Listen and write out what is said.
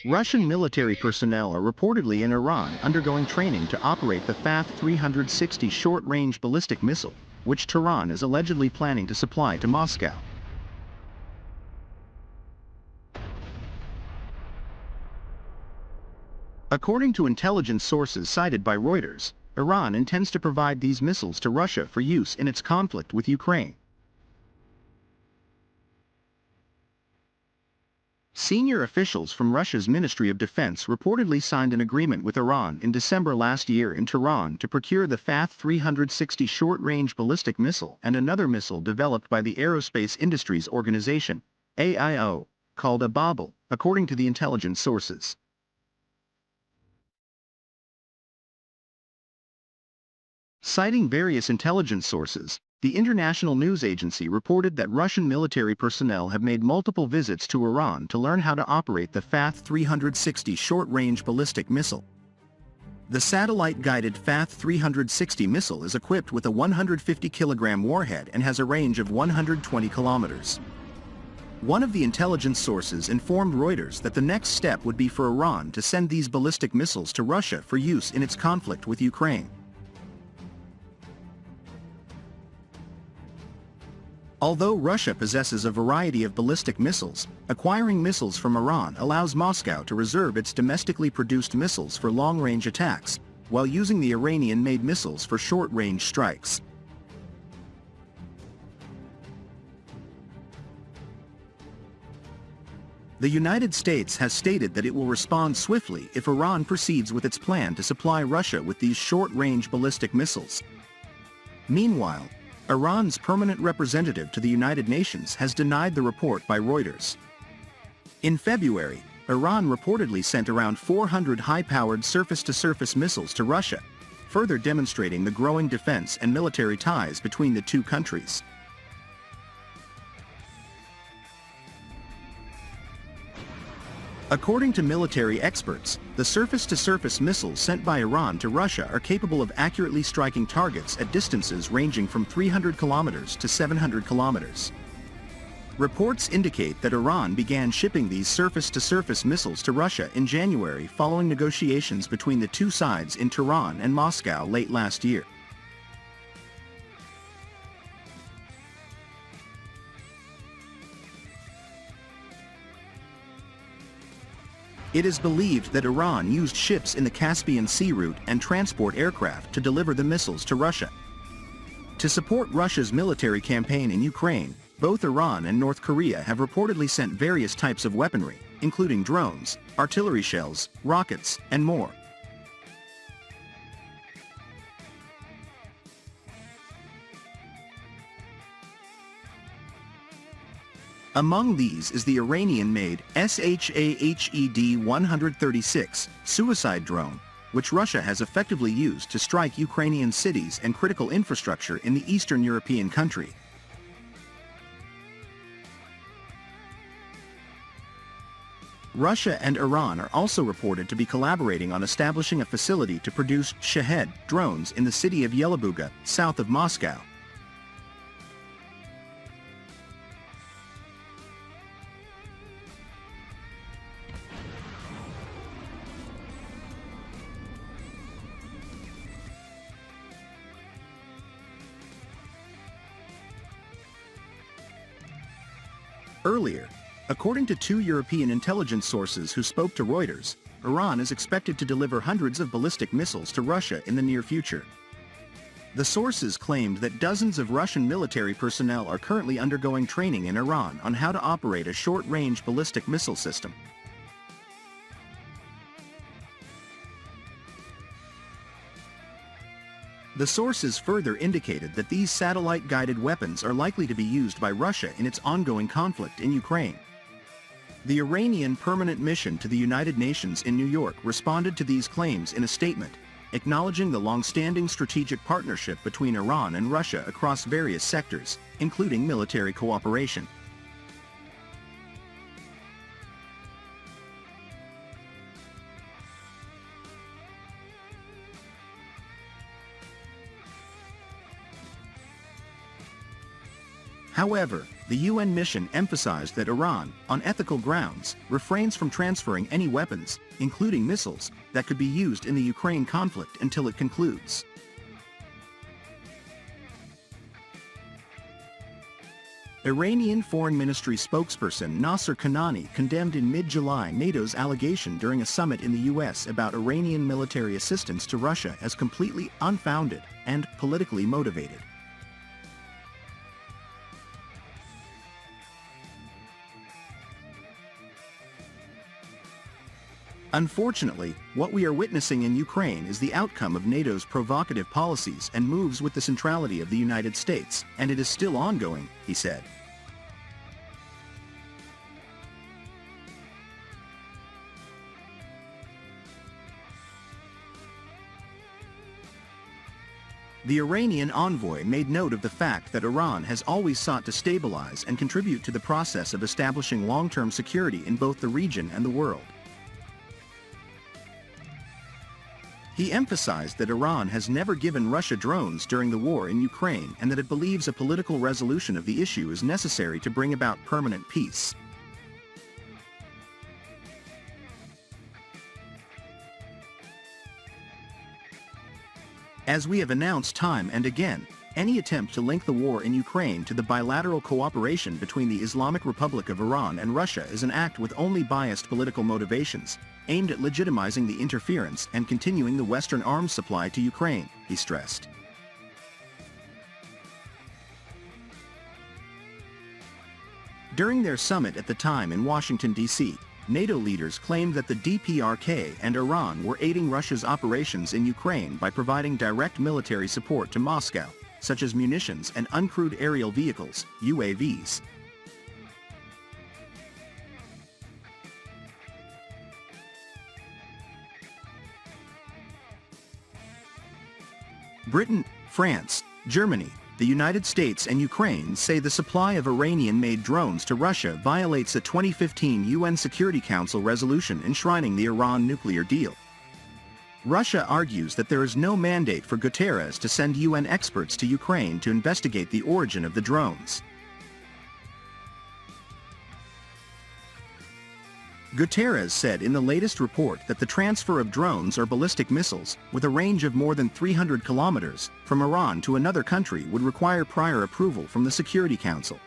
Russian military personnel are reportedly in Iran undergoing training to operate the Fath-360 short-range ballistic missile, which Tehran is allegedly planning to supply to Moscow. According to intelligence sources cited by Reuters, Iran intends to provide these missiles to Russia for use in its conflict with Ukraine. Senior officials from Russia's Ministry of Defense reportedly signed an agreement with Iran in December last year in Tehran to procure the Fath-360 short-range ballistic missile and another missile developed by the Aerospace Industries Organization, AIO, called a Babel, according to the intelligence sources. Citing various intelligence sources, the international news agency reported that Russian military personnel have made multiple visits to Iran to learn how to operate the Fath-360 short-range ballistic missile. The satellite-guided Fath-360 missile is equipped with a 150-kilogram warhead and has a range of 120 kilometers. One of the intelligence sources informed Reuters that the next step would be for Iran to send these ballistic missiles to Russia for use in its conflict with Ukraine. Although Russia possesses a variety of ballistic missiles, acquiring missiles from Iran allows Moscow to reserve its domestically produced missiles for long-range attacks, while using the Iranian-made missiles for short-range strikes. The United States has stated that it will respond swiftly if Iran proceeds with its plan to supply Russia with these short-range ballistic missiles. Meanwhile, Iran's permanent representative to the United Nations has denied the report by Reuters. In February, Iran reportedly sent around 400 high-powered surface-to-surface missiles to Russia, further demonstrating the growing defense and military ties between the two countries. According to military experts, the surface-to-surface missiles sent by Iran to Russia are capable of accurately striking targets at distances ranging from 300 kilometers to 700 kilometers. Reports indicate that Iran began shipping these surface-to-surface missiles to Russia in January following negotiations between the two sides in Tehran and Moscow late last year. It is believed that Iran used ships in the Caspian Sea route and transport aircraft to deliver the missiles to Russia. To support Russia's military campaign in Ukraine, both Iran and North Korea have reportedly sent various types of weaponry, including drones, artillery shells, rockets, and more. Among these is the Iranian-made Shahed-136 suicide drone, which Russia has effectively used to strike Ukrainian cities and critical infrastructure in the Eastern European country. Russia and Iran are also reported to be collaborating on establishing a facility to produce Shahed drones in the city of Yelabuga, south of Moscow. Earlier, according to two European intelligence sources who spoke to Reuters, Iran is expected to deliver hundreds of ballistic missiles to Russia in the near future. The sources claimed that dozens of Russian military personnel are currently undergoing training in Iran on how to operate a short-range ballistic missile system. The sources further indicated that these satellite-guided weapons are likely to be used by Russia in its ongoing conflict in Ukraine. The Iranian Permanent Mission to the United Nations in New York responded to these claims in a statement, acknowledging the long-standing strategic partnership between Iran and Russia across various sectors, including military cooperation. However, The UN mission emphasized that Iran, on ethical grounds, refrains from transferring any weapons, including missiles, that could be used in the Ukraine conflict until it concludes. Iranian Foreign Ministry spokesperson Nasser Kanani condemned in mid-July NATO's allegation during a summit in the U.S. about Iranian military assistance to Russia as completely unfounded and politically motivated. Unfortunately, what we are witnessing in Ukraine is the outcome of NATO's provocative policies and moves with the centrality of the United States, and it is still ongoing, he said. The Iranian envoy made note of the fact that Iran has always sought to stabilize and contribute to the process of establishing long-term security in both the region and the world. He emphasized that Iran has never given Russia drones during the war in Ukraine and that it believes a political resolution of the issue is necessary to bring about permanent peace. As we have announced time and again, any attempt to link the war in Ukraine to the bilateral cooperation between the Islamic Republic of Iran and Russia is an act with only biased political motivations, aimed at legitimizing the interference and continuing the Western arms supply to Ukraine, he stressed. During their summit at the time in Washington, D.C., NATO leaders claimed that the DPRK and Iran were aiding Russia's operations in Ukraine by providing direct military support to Moscow, such as munitions and uncrewed aerial vehicles, UAVs. Britain, France, Germany, the United States and Ukraine say the supply of Iranian-made drones to Russia violates a 2015 UN Security Council resolution enshrining the Iran nuclear deal. Russia argues that there is no mandate for Guterres to send UN experts to Ukraine to investigate the origin of the drones. Guterres said in the latest report that the transfer of drones or ballistic missiles, with a range of more than 300 kilometers, from Iran to another country would require prior approval from the Security Council.